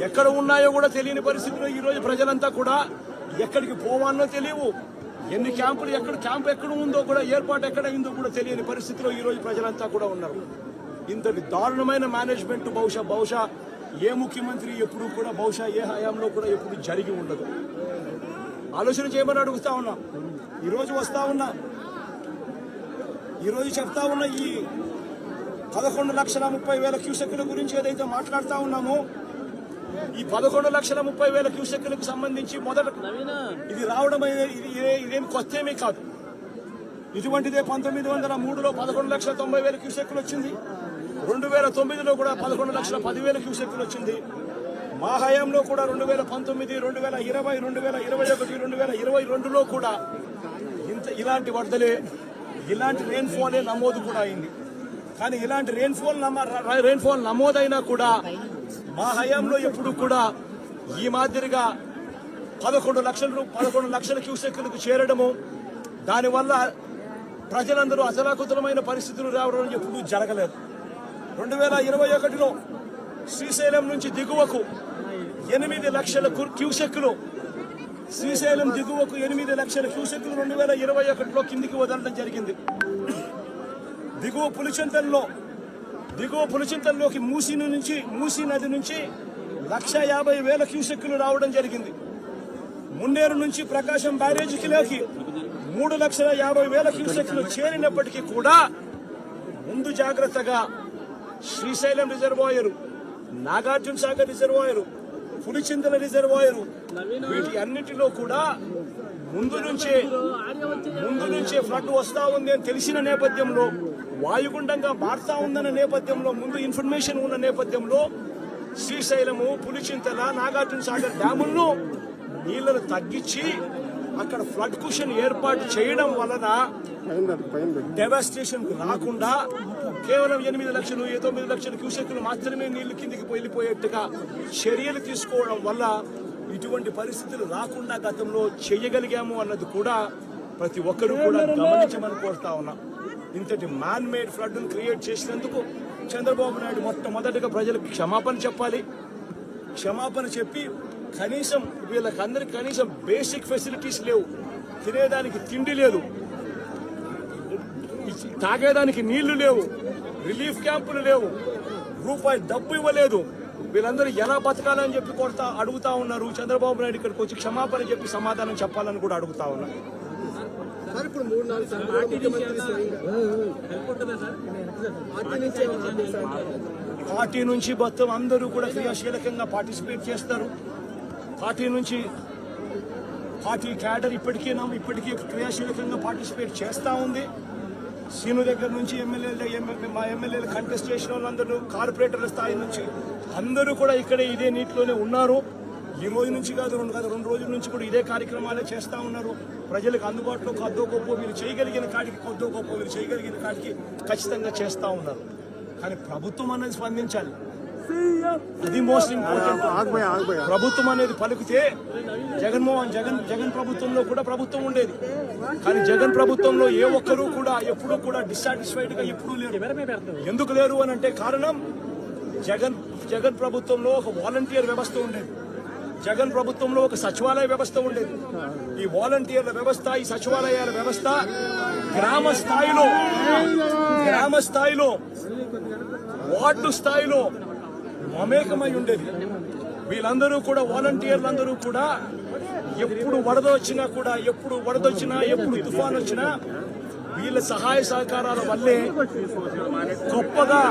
ఎక్కడ ఉన్నాయో కూడా తెలియని పరిస్థితిలో ఈరోజు ప్రజలంతా కూడా ఎక్కడికి పోవాలనో తెలియవు, ఎన్ని క్యాంపులు క్యాంప్ ఎక్కడ ఉందో కూడా, ఏర్పాటు ఎక్కడ అయిందో కూడా తెలియని పరిస్థితిలో ఈరోజు ప్రజలంతా కూడా ఉన్నారు. ఇంతటి దారుణమైన మేనేజ్మెంట్ బహుశా ఏ ముఖ్యమంత్రి ఎప్పుడు కూడా, బహుశా ఏ హయాంలో కూడా ఎప్పుడు జరిగి ఉండదు. ఆలోచన చేయమని అడుగుతా ఉన్నా. ఈరోజు వస్తా ఉన్నా, ఈరోజు చెప్తా ఉన్నా, ఈ 11,30,30,000 క్యూసెక్కుల గురించి ఏదైతే మాట్లాడుతా ఉన్నామో, ఈ 11,30,30,000 క్యూసెక్కులకు సంబంధించి మొదట ఇది రావడం ఇదేమి కొత్త ఏమీ కాదు. ఇటువంటిదే 1903లో 11,90,000 క్యూసెక్కులు వచ్చింది. 2009లో కూడా 11,10,000 క్యూసెక్కులు వచ్చింది. మా హయాంలో కూడా 2019, 2020, 2021, 2022లో కూడా ఇలాంటి వరదలే, ఇలాంటి రెయిన్ఫాలే నమోదు కూడా అయింది. కానీ ఇలాంటి రెయిన్ఫాల్ నమోదైనా కూడా మా హయాంలో ఎప్పుడు కూడా ఈ మాదిరిగా 11 లక్షల క్యూసెక్కులకు చేరడము, దానివల్ల ప్రజలందరూ అచలాకుతలమైన పరిస్థితులు రావడం ఎప్పుడూ జరగలేదు. 2021లో శ్రీశైలం నుంచి దిగువకు 8 లక్షల క్యూసెక్కులు, శ్రీశైలం దిగువకు 8 లక్షల క్యూసెక్కులు 2021లో కిందికి వదలడం జరిగింది. దిగువ పులిచింతల్లోకి మూసీ నది నుంచి 1,50,000 క్యూసెక్కులు రావడం జరిగింది. మున్నేరు నుంచి ప్రకాశం బ్యారేజీకి 3,50,000 క్యూసెక్కులు చేరినప్పటికీ కూడా ముందు జాగ్రత్తగా Srisailam reservoir, Nagarjuna Sagar reservoir, Pulichintala reservoir, వీటి అన్నిటిలో కూడా ముందు నుంచే ఫ్లడ్ వస్తా ఉంది అని తెలిసిన నేపథ్యంలో, వాయుగుండంగా మారుతా ఉందన్న నేపథ్యంలో, ముందు ఇన్ఫర్మేషన్ ఉన్న నేపథ్యంలో శ్రీశైలము, పులిచింతల, నాగార్జున సాగర్ డ్యాములను నీళ్లను తగ్గించి అక్కడ ఫ్లడ్ కుషన్ ఏర్పాటు చేయడం వలన డెవాస్టేషన్ రాకుండా కేవలం 8 లక్షలు 9 లక్షల క్యూసెక్కులు మాత్రమే నీళ్లు కిందికి వెళ్ళిపోయేట్టుగా చర్యలు తీసుకోవడం వల్ల ఇటువంటి పరిస్థితులు రాకుండా గతంలో చేయగలిగాము అన్నది కూడా ప్రతి ఒక్కరూ కూడా గమనించమని కోరుతా ఉన్నా. ఇంతటి మ్యాన్ మేడ్ ఫ్లడ్ క్రియేట్ చేసినందుకు చంద్రబాబు నాయుడు మొట్టమొదటిగా ప్రజలకు క్షమాపణ చెప్పాలి. క్షమాపణ చెప్పి కనీసం వీళ్ళకందరికి కనీసం బేసిక్ ఫెసిలిటీస్ లేవు, తినేదానికి తిండి లేదు, తాగేదానికి నీళ్లు లేవు, రిలీఫ్ క్యాంపులు లేవు, రూపాయి డబ్బు ఇవ్వలేదు. వీళ్ళందరూ ఎలా బతకాలని చెప్పి అడుగుతా ఉన్నారు. చంద్రబాబు నాయుడు ఇక్కడికి వచ్చి క్షమాపణ చెప్పి సమాధానం చెప్పాలని కూడా అడుగుతా ఉన్నారు. పార్టీ నుంచి మొత్తం అందరూ కూడా క్రియాశీలకంగా పార్టిసిపేట్ చేస్తారు. పార్టీ క్యాడర్ ఇప్పటికీ క్రియాశీలకంగా పార్టిసిపేట్ చేస్తూ ఉంది. సీను దగ్గర నుంచి మా ఎమ్మెల్యేలు కంటెస్ట్ చేసిన వాళ్ళందరూ, కార్పొరేటర్ల స్థాయి నుంచి అందరూ కూడా ఇక్కడే ఇదే నీటిలోనే ఉన్నారు. ఈ రోజు నుంచి కాదు, 2 రోజుల నుంచి కూడా ఇదే కార్యక్రమాలే చేస్తూ ఉన్నారు. ప్రజలకు అందుబాటులో కొద్దో గొప్ప వీళ్ళు చేయగలిగిన కాడికి ఖచ్చితంగా చేస్తూ ఉన్నారు. కానీ ప్రభుత్వం అనేది స్పందించాలి, అది మోస్ట్ ఇంపార్టెంట్. ప్రభుత్వం అనేది పలికితే జగన్ ప్రభుత్వంలో కూడా ప్రభుత్వం ఉండేది. కానీ జగన్ ప్రభుత్వంలో ఏ ఒక్కరూ కూడా ఎప్పుడూ కూడా డిస్సాటిస్ఫైడ్ గా ఎప్పుడూ లేరు. ఎందుకు లేరు అని అంటే కారణం, జగన్ ప్రభుత్వంలో ఒక వాలంటీర్ వ్యవస్థ ఉండేది, జగన్ ప్రభుత్వంలో ఒక సచివాలయ వ్యవస్థ ఉండేది. ఈ వాలంటీర్ల వ్యవస్థ, ఈ సచివాలయాల వ్యవస్థ గ్రామ స్థాయిలో వార్డు స్థాయిలో మమేకమై ఉండేది. వీళ్ళందరూ కూడా, వాలంటీర్లందరూ కూడా ఎప్పుడు వరద వచ్చినా, ఎప్పుడు తుఫాన్ వచ్చినా వీళ్ళ సహాయ సహకారాల వల్లే గొప్పగా